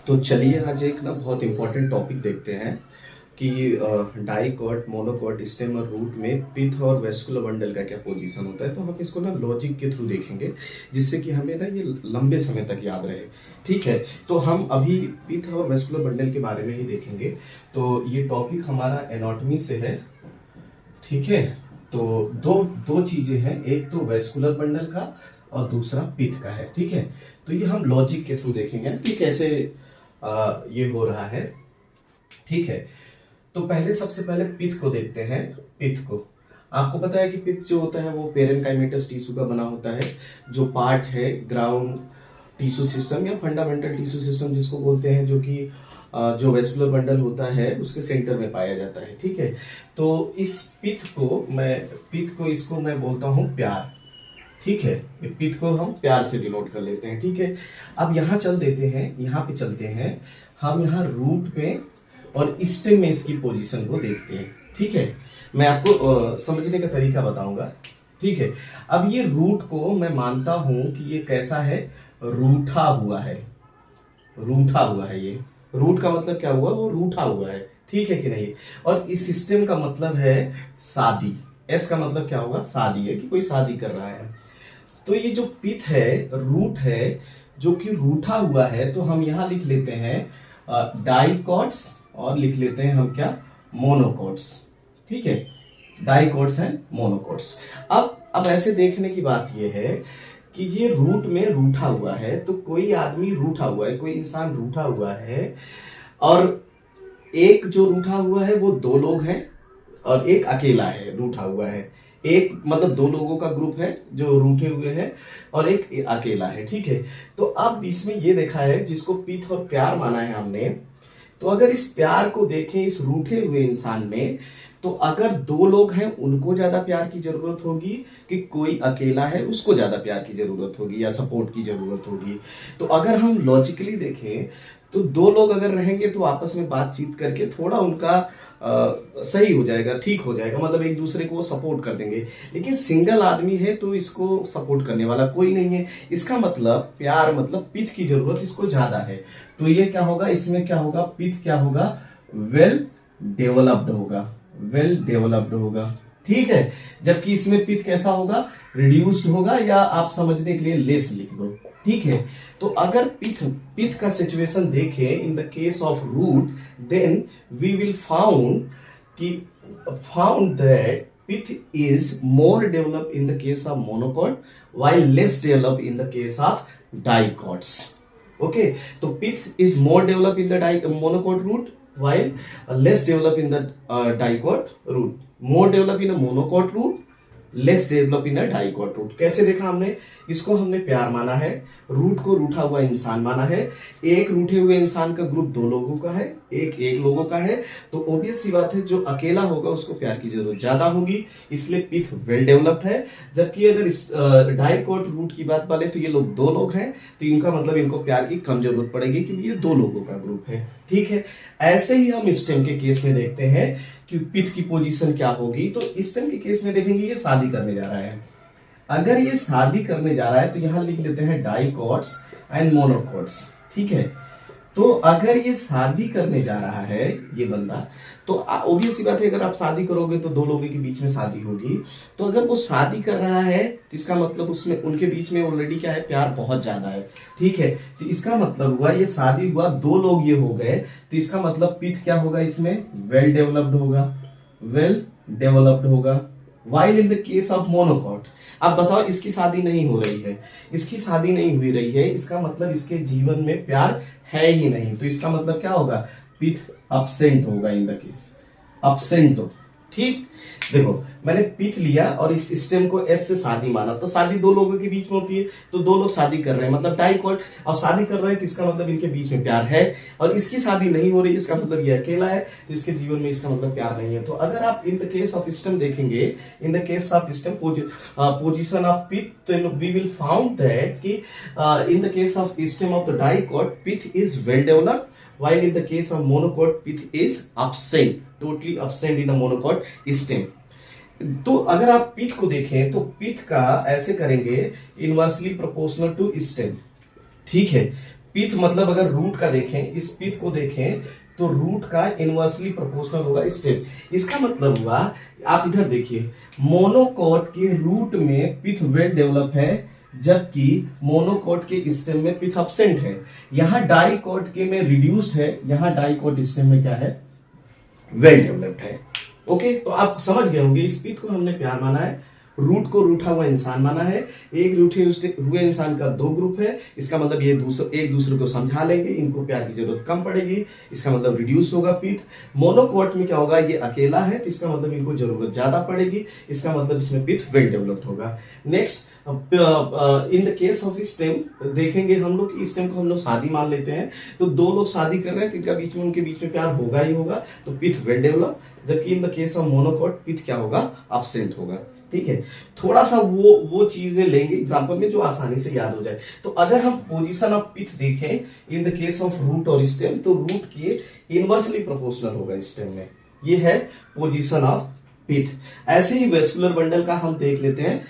तो चलिए आज एक ना बहुत इम्पोर्टेंट टॉपिक देखते हैं कि डाइकॉट, मोनोकॉट, स्टेम और रूट में पिथ और वेस्कुलर बंडल का क्या पोजीशन होता है। तो हम इसको ना लॉजिक के थ्रू देखेंगे जिससे कि हमें ना ये लंबे समय तक याद रहे। ठीक है, तो हम अभी पिथ और वेस्कुलर बंडल के बारे में ही देखेंगे। तो ये टॉपिक हमारा एनाटॉमी से है। ठीक है, तो दो दो चीजें हैं, एक तो वेस्कुलर बंडल का और दूसरा पिथ का है। ठीक है, तो ये हम लॉजिक के थ्रू देखेंगे ना कि कैसे ये हो रहा है। ठीक है, तो पहले सबसे पहले पिथ को देखते हैं। पिथ को आपको पता है कि पिथ जो होता है वो पेरेनकाइमेटस टिश्यू का बना होता है, जो पार्ट है ग्राउंड टिश्यू सिस्टम या फंडामेंटल टिश्यू सिस्टम जिसको बोलते हैं, जो कि जो वेस्कुलर बंडल होता है उसके सेंटर में पाया जाता है। ठीक है, तो इस पिथ को इसको मैं बोलता हूं प्यार। ठीक है, पिथ को हम प्यार से डिनोट कर लेते हैं। ठीक है, अब यहाँ चल देते हैं, यहाँ पे चलते हैं हम, यहाँ रूट पे और स्टेम में इसकी पोजीशन को देखते हैं। ठीक है, मैं आपको समझने का तरीका बताऊंगा। ठीक है, अब ये रूट को मैं मानता हूं कि ये कैसा है, रूठा हुआ है। रूठा हुआ है, ये रूट का मतलब क्या हुआ, वो रूठा हुआ है। ठीक है कि नहीं। और इस सिस्टम का मतलब है शादी। एस का मतलब क्या होगा, शादी है, कि कोई शादी कर रहा है। तो ये जो पिथ है, रूट है जो कि रूठा हुआ है, तो हम यहां लिख लेते हैं डाइकॉट्स और लिख लेते हैं हम क्या, मोनोकॉट्स। ठीक है, डाइकॉट्स एंड मोनोकॉट्स। अब ऐसे देखने की बात यह है कि ये रूट में रूठा हुआ है, तो कोई आदमी रूठा हुआ है, कोई इंसान रूठा हुआ है, और एक जो रूठा हुआ है वो दो लोग हैं और एक अकेला है रूठा हुआ है। एक मतलब दो लोगों का ग्रुप है जो रूठे हुए हैं और एक अकेला है। ठीक है, तो अब इसमें ये देखा है जिसको पिथ और प्यार माना है हमने। तो अगर इस प्यार को देखें इस रूठे हुए इंसान में, तो अगर दो लोग हैं उनको ज्यादा प्यार की जरूरत होगी, कि कोई अकेला है उसको ज्यादा प्यार की जरूरत होगी या सपोर्ट की जरूरत होगी। तो अगर हम लॉजिकली देखें तो दो लोग अगर रहेंगे तो आपस में बातचीत करके थोड़ा उनका सही हो जाएगा, ठीक हो जाएगा, मतलब एक दूसरे को वो सपोर्ट कर देंगे। लेकिन सिंगल आदमी है तो इसको सपोर्ट करने वाला कोई नहीं है। इसका मतलब प्यार मतलब पिथ की जरूरत इसको ज्यादा है। तो ये क्या होगा, इसमें क्या होगा, पिथ क्या होगा, वेल डेवलप्ड होगा, वेल डेवलप्ड होगा। ठीक है, जबकि इसमें पिथ कैसा होगा, रिड्यूस्ड होगा, या आप समझने के लिए लेस लिख दो। ठीक है, तो अगर पिथ पिथ का सिचुएशन देखें in the case of root, then we will found that pith is more develop in the case of monocot while less developed in the case of dicots. Okay, so pith is more developed in the monocot root while less developed in the dicot root. More developed in a monocot root, less develop in a dicot root. कैसे देखा हमने, इसको हमने प्यार माना है, root को रूठा हुआ इंसान माना है। एक रूठे हुए इंसान का ग्रुप दो लोगों का है, एक लोगों का है, तो ऑब्वियस सी बात है जो अकेला होगा उसको प्यार की जरूरत ज्यादा होगी, इसलिए पिथ वेल डेवलप्ड है। जबकि अगर इस डाइकॉट रूट की बात पाले तो ये लोग दो लोग हैं, तो इनका मतलब इनको प्यार की कम जरूरत पड़ेगी क्योंकि ये दो लोगों का ग्रुप है। ठीक है, ऐसे ही हम स्टेम के केस में देखते हैं कि पिथ की पोजीशन क्या होगी। तो स्टेम के केस में देखेंगे ये शादी करने जा रहा है। अगर ये शादी करने जा रहा है तो यहां लिख लेते हैं डाइकॉट्स एंड मोनोकॉट्स। ठीक है, तो अगर ये शादी करने जा रहा है ये बंदा, तो ऑब्वियस सी बात है अगर आप शादी करोगे तो दो लोगों के बीच में शादी होगी। तो अगर वो शादी कर रहा है तो इसका मतलब उसमें उनके बीच में ऑलरेडी क्या है, प्यार बहुत ज्यादा है। ठीक है, तो इसका मतलब हुआ ये शादी हुआ, दो लोग ये हो गए, तो इसका मतलब पिथ क्या होगा, इसमें वेल डेवलप्ड होगा, वेल डेवलप्ड होगा। While in the case of monocot, अब बताओ इसकी शादी नहीं हो रही है, इसकी शादी नहीं हुई रही है, इसका मतलब इसके जीवन में प्यार है ही नहीं। तो इसका मतलब क्या होगा, पिथ absent होगा इन द केस, absent हो। ठीक, देखो मैंने पिथ लिया और इस सिस्टम को एस से शादी माना, तो शादी दो लोगों के बीच में होती है, तो दो लोग शादी कर रहे हैं मतलब डाइकॉट, और शादी कर रहे हैं तो इसका मतलब इनके बीच में प्यार है, और इसकी शादी नहीं हो रही इसका मतलब ये अकेला है, तो इसके जीवन में इसका मतलब प्यार नहीं है। तो अगर आप in the case of system देखेंगे, in the case of system position of pith, तो वी विल फाउंड दैट कि in the case of system of the dicot pith is well developed, while in the case of monocot pith is absent, totally absent in a monocot stem. तो अगर आप पिथ को देखें तो पिथ का ऐसे करेंगे, इनवर्सली प्रोपोर्शनल टू स्टेम। ठीक है, पिथ मतलब अगर रूट का देखें, इस पिथ को देखें तो रूट का इनवर्सली प्रोपोर्शनल होगा स्टेम। इसका मतलब हुआ, आप इधर देखिए, मोनोकॉट के रूट में पिथ वेल डेवलप है, जबकि मोनोकॉट के स्टेम में पिथ एब्सेंट है। यहां डाइकॉट के में रिड्यूस्ड है, यहां डाइकॉट स्टेम में क्या है, वेल डेवलप्ड है। ओके, तो आप समझ गए होंगे, इस पिथ को हमने प्यार माना है, रूट को रूठा हुआ इंसान माना है। एक रूठे हुए इंसान का दो ग्रुप है, इसका मतलब ये एक दूसरे को समझा लेंगे, इनको प्यार की जरूरत कम पड़ेगी, इसका मतलब रिड्यूस होगा पिथ। मोनोकॉट में क्या होगा, ये अकेला है तो इसका मतलब इनको जरूरत ज्यादा पड़ेगी, इसका मतलब इसमें पिथ वेल डेवलप्ड होगा। Next, in the case of stem देखेंगे हम लोग कि स्टेम को हम लोग शादी मान लेते हैं, तो दो लोग शादी कर रहे हैं तो इनका बीच में, उनके बीच में प्यार होगा ही होगा, तो पिथ वेल डेवलप। जबकि in the case of monocot pith क्या होगा, एब्सेंट होगा। ठीक है, थोड़ा सा वो चीजें लेंगे एग्जांपल में जो आसानी से याद हो जाए। तो अगर हम पोजीशन ऑफ पिथ देखें in the case of root और स्टेम, तो रूट के इनवर्सली प्रोपोर्शनल होगा स्टेम में। ये है पोजीशन ऑफ पिथ। ऐसे ही वेस्कुलर बंडल का हम देख लेते हैं।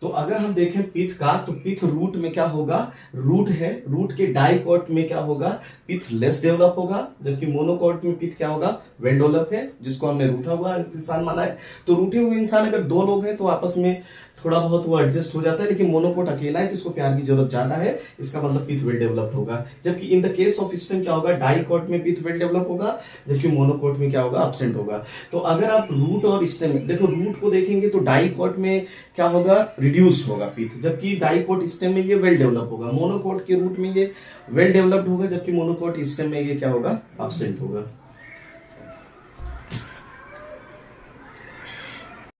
तो अगर हम देखें पिथ का, तो पिथ रूट में क्या होगा, रूट है, रूट के डाइकॉट में क्या होगा, पिथ लेस डेवलप होगा, जबकि मोनोकॉट में पिथ क्या होगा, वेल डेवलप है, जिसको हमने रूठा हुआ इंसान माना है। तो रूठे हुए इंसान अगर दो लोग हैं तो आपस में थोड़ा बहुत वो एडजस्ट हो जाता है, लेकिन मोनोकॉट अकेला है तो इसको प्यार की जरूरत ज्यादा है, इसका मतलब पिथ वेल डेवलप्ड होगा। जबकि in the case of stem क्या होगा, डाइकॉट में पिथ वेल डेवलप होगा, जबकि मोनोकॉट में क्या होगा, एब्सेंट होगा। तो अगर आप रूट और स्टेम देखो, रूट को देखेंगे तो डाइकॉट में क्या होगा, रिड्यूस्ड होगा पिथ, जबकि डाइकॉट स्टेम में ये वेल डेवलप होगा। मोनोकॉट के रूट में ये वेल डेवलप्ड होगा, जबकि मोनोकॉट स्टेम में ये क्या होगा, एब्सेंट होगा।